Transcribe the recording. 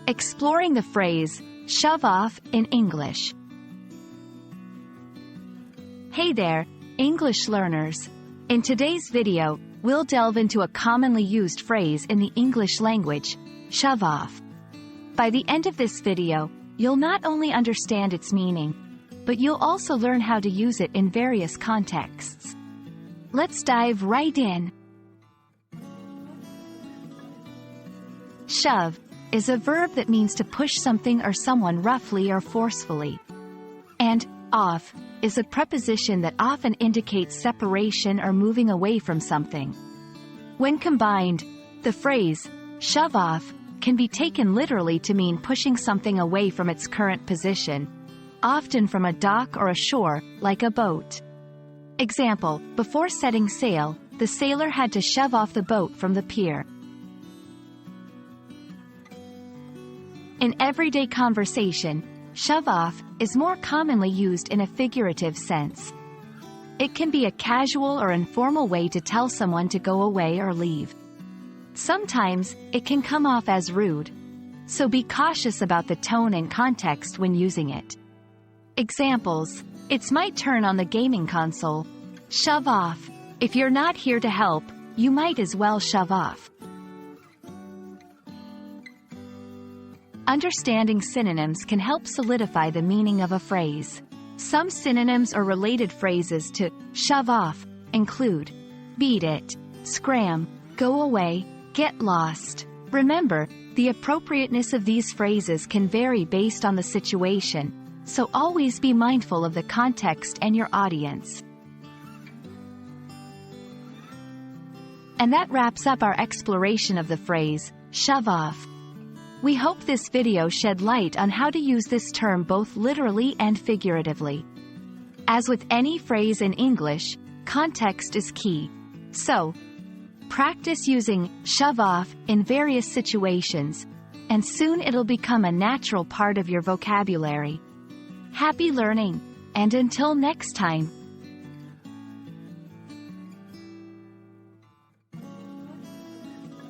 Exploring the phrase, shove off, in English. Hey there, English learners. In today's video, we'll delve into a commonly used phrase in the English language, shove off. By the end of this video, you'll not only understand its meaning, but you'll also learn how to use it in various contexts. Let's dive right in. Shove is a verb that means to push something or someone roughly or forcefully. And off is a preposition that often indicates separation or moving away from something. When combined, the phrase, shove off, can be taken literally to mean pushing something away from its current position, often from a dock or a shore, like a boat. Example, before setting sail, the sailor had to shove off the boat from the pier. In everyday conversation, shove off is more commonly used in a figurative sense. It can be a casual or informal way to tell someone to go away or leave. Sometimes, it can come off as rude, so be cautious about the tone and context when using it. Examples: it's my turn on the gaming console. Shove off. If you're not here to help, you might as well shove off. Understanding synonyms can help solidify the meaning of a phrase. Some synonyms or related phrases to shove off include beat it, scram, go away, get lost. Remember, the appropriateness of these phrases can vary based on the situation, so always be mindful of the context and your audience. And that wraps up our exploration of the phrase, shove off. We hope this video shed light on how to use this term both literally and figuratively. As with any phrase in English, context is key. So, practice using shove off in various situations, and soon it'll become a natural part of your vocabulary. Happy learning, and until next time.